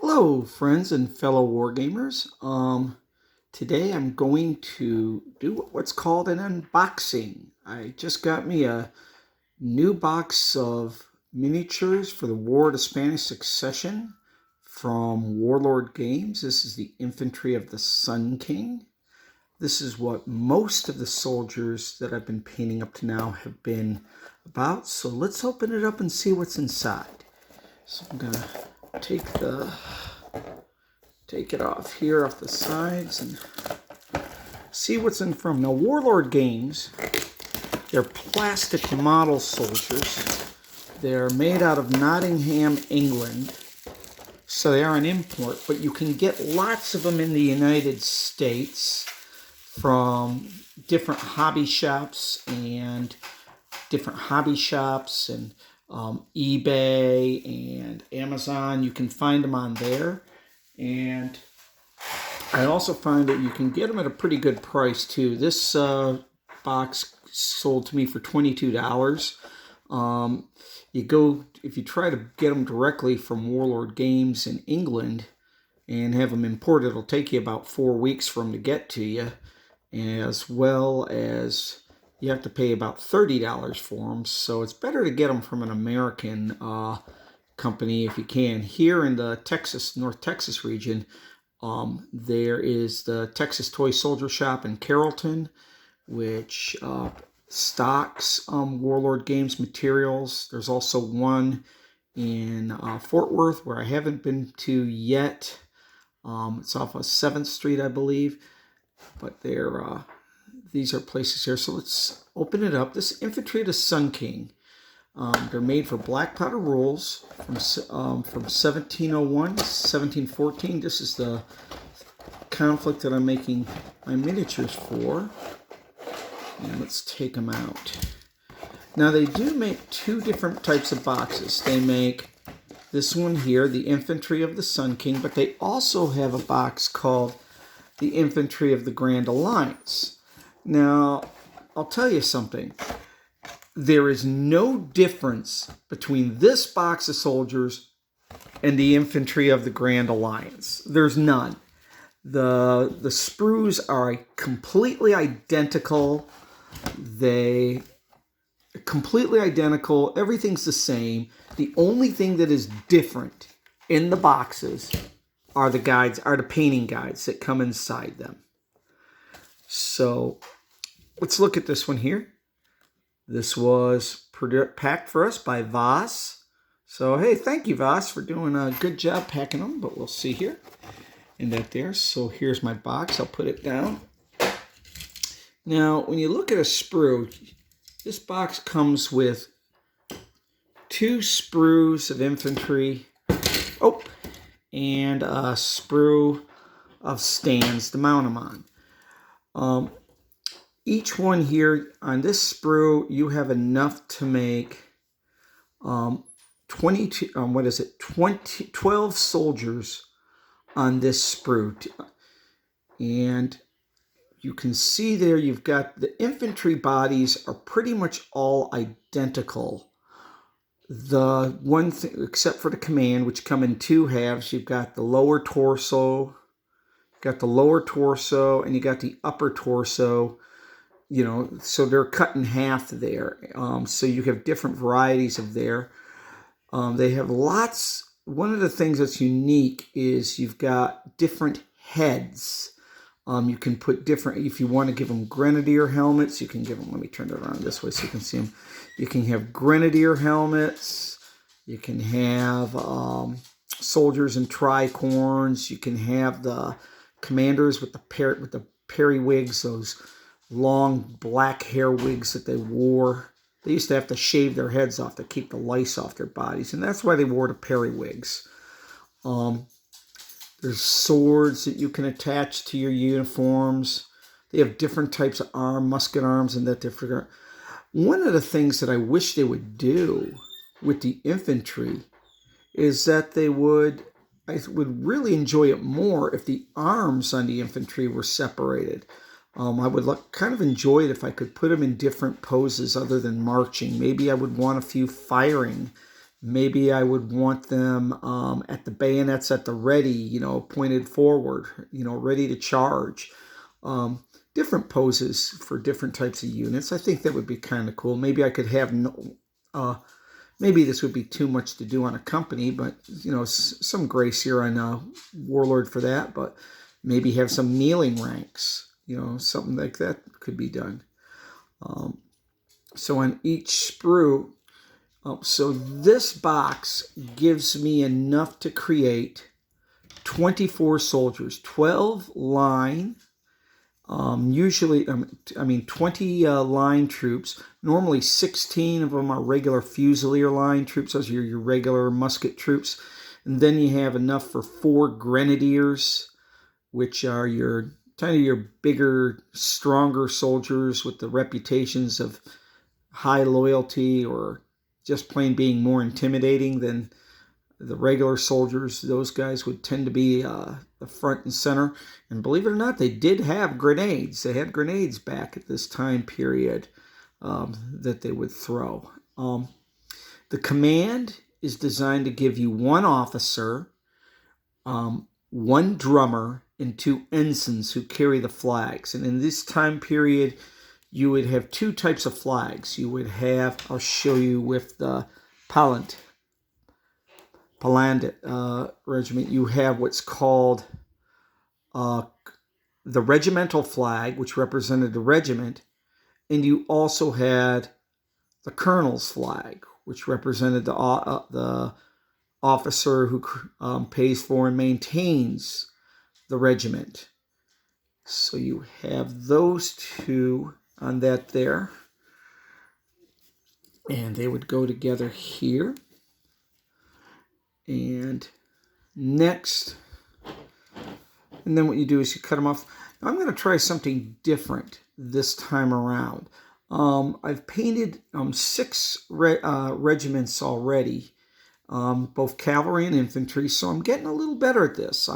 Hello, friends and fellow wargamers. Today I'm going to do what's called an unboxing. I just got me a new box of miniatures for the War of the Spanish Succession from Warlord Games. This is the Infantry of the Sun King. This is what most of the soldiers that I've been painting up to now have been about. So let's open it up and see what's inside. So I'm gonna take it off here off the sides and see what's in from. Now, Warlord Games, they're plastic model soldiers. They're made out of Nottingham, England, so they are an import, but you can get lots of them in the United States from different hobby shops and eBay and Amazon. You can find them on there. And I also find that you can get them at a pretty good price too. This box sold to me for $22. If you try to get them directly from Warlord Games in England and have them imported, it'll take you about 4 weeks for them to get to you, as well as you have to pay about $30 for them. So it's better to get them from an American company if you can. Here in the North Texas region, there is the Texas Toy Soldier Shop in Carrollton, which stocks Warlord Games materials. There's also one in Fort Worth, where I haven't been to yet. It's off of 7th Street, I believe. But these are places here. So let's open it up. This Infantry of the Sun King. They're made for black powder rolls from 1701 to 1714. This is the conflict that I'm making my miniatures for. And let's take them out. Now, they do make two different types of boxes. They make this one here, the Infantry of the Sun King, but they also have a box called the Infantry of the Grand Alliance. Now, I'll tell you something. There is no difference between this box of soldiers and the Infantry of the Grand Alliance. There's none. The sprues are completely identical. Everything's the same. The only thing that is different in the boxes are the painting guides that come inside them. So let's look at this one here. This was packed for us by Voss. So, hey, thank you, Voss, for doing a good job packing them. But we'll see here. And that there. So here's my box. I'll put it down. Now, when you look at a sprue, this box comes with 2 sprues of infantry. And a sprue of stands to mount them on. Each one here on this sprue, you have enough to make 12 soldiers on this sprue. And you can see there you've got the infantry bodies are pretty much all identical. The one thing, except for the command, which come in 2 halves, you've got the lower torso, and you got the upper torso. So they're cut in half there. So you have different varieties of there. They have lots. One of the things that's unique is you've got different heads. You can put different, if you want to give them grenadier helmets, you can give them, let me turn it around this way so you can see them. You can have grenadier helmets. You can have soldiers in tricorns. You can have the commanders with the periwigs, those long black hair wigs that they wore. They used to have to shave their heads off to keep the lice off their bodies, and that's why they wore the periwigs. There's swords that you can attach to your uniforms. They have different types of musket arms, and that they figure. One of the things that I wish they would do with the infantry is that I would really enjoy it more if the arms on the infantry were separated. I would kind of enjoy it if I could put them in different poses other than marching. Maybe I would want a few firing Maybe I would want them at the bayonets at the ready, pointed forward, ready to charge. Different poses for different types of units. I think that would be kind of cool. Maybe I could have maybe this would be too much to do on a company, but some grace here on Warlord for that. But maybe have some kneeling ranks, something like that could be done. So on each sprue, so this box gives me enough to create 24 soldiers, 12 line. Usually, 20 line troops. Normally 16 of them are regular Fusilier line troops. Those are your regular musket troops. And then you have enough for 4 grenadiers, which are your bigger, stronger soldiers with the reputations of high loyalty or just plain being more intimidating than the regular soldiers. Those guys would tend to be the front and center. And believe it or not, they did have grenades. They had grenades back at this time period that they would throw. The command is designed to give you 1 officer, 1 drummer, and 2 ensigns who carry the flags. And in this time period, you would have 2 types of flags. You would have, I'll show you with the Palant regiment, you have what's called the regimental flag, which represented the regiment, and you also had the colonel's flag, which represented the officer who pays for and maintains the regiment. So you have those 2 on that there, and they would go together here. And next, and then what you do is you cut them off. Now I'm going to try something different this time around. I've painted 6 regiments already, both cavalry and infantry, so I'm getting a little better at this.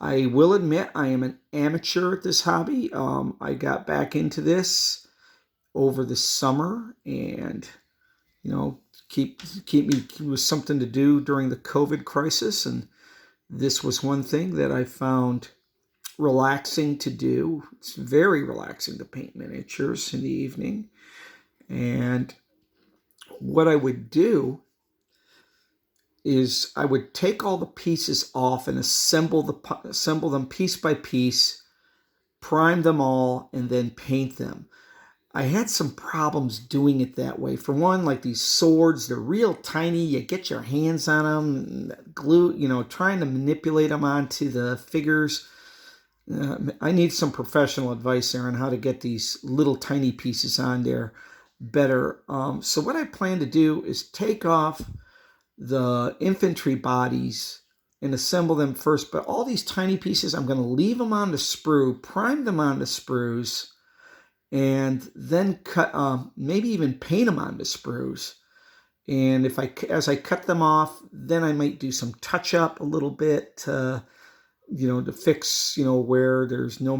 I will admit I am an amateur at this hobby. I got back into this over the summer, and keep me with something to do during the COVID crisis, and this was one thing that I found relaxing to do. It's very relaxing to paint miniatures in the evening. And what I would do is I would take all the pieces off and assemble them piece by piece, prime them all, and then paint them. I had some problems doing it that way. For one, like these swords, they're real tiny. You get your hands on them, glue, trying to manipulate them onto the figures. I need some professional advice there on how to get these little tiny pieces on there better. So what I plan to do is take off the infantry bodies and assemble them first. But all these tiny pieces, I'm going to leave them on the sprue, prime them on the sprues, and then cut, maybe even paint them on the sprues. And as I cut them off, then I might do some touch up a little bit to fix, where there's no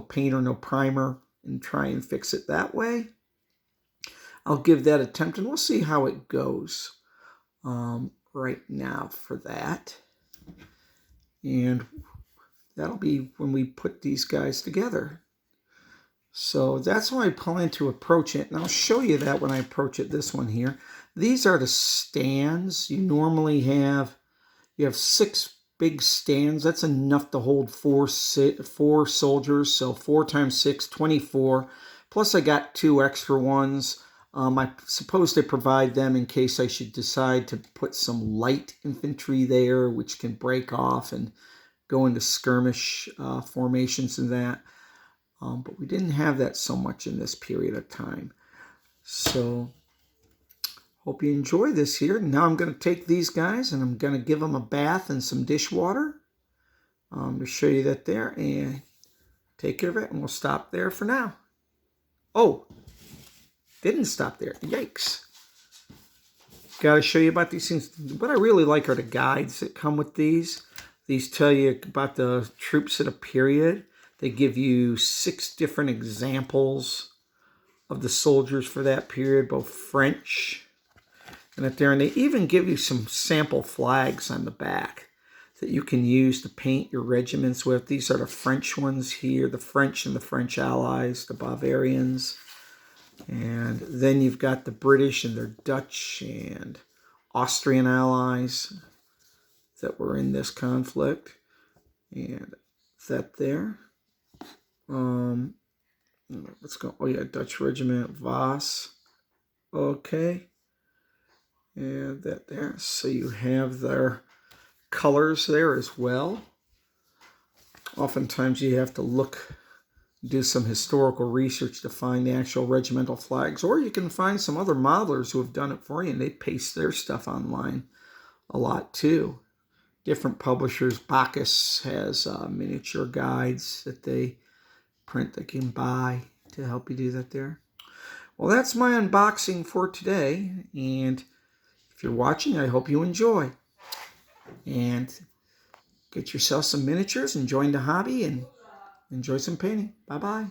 paint or no primer, and try and fix it that way. I'll give that an attempt, and we'll see how it goes right now for that. And that'll be when we put these guys together. So that's how I plan to approach it. And I'll show you that when I approach it, this one here. These are the stands. You normally have 6 big stands. That's enough to hold 4 soldiers. So 4 times 6, 24. Plus I got 2 extra ones. I suppose they provide them in case I should decide to put some light infantry there, which can break off and go into skirmish formations and that. But we didn't have that so much in this period of time. So hope you enjoy this here. Now I'm going to take these guys and I'm going to give them a bath and some dishwater to show you that there, and take care of it, and we'll stop there for now. Oh, didn't stop there. Yikes. Got to show you about these things. What I really like are the guides that come with these. These tell you about the troops at a period. They give you 6 different examples of the soldiers for that period, both French And up there, and they even give you some sample flags on the back that you can use to paint your regiments with. These are the French ones here, the French and the French allies, the Bavarians. And then you've got the British and their Dutch and Austrian allies that were in this conflict. And that there. Let's go. Oh yeah, Dutch Regiment Voss. Okay. And that there. So you have their colors there as well. Oftentimes you have to do some historical research to find the actual regimental flags, or you can find some other modelers who have done it for you, and they paste their stuff online a lot too. Different publishers. Bacchus has miniature guides that they print that you can buy to help you do that there. Well, that's my unboxing for today, and if you're watching, I hope you enjoy. And get yourself some miniatures and join the hobby and enjoy some painting. Bye-bye.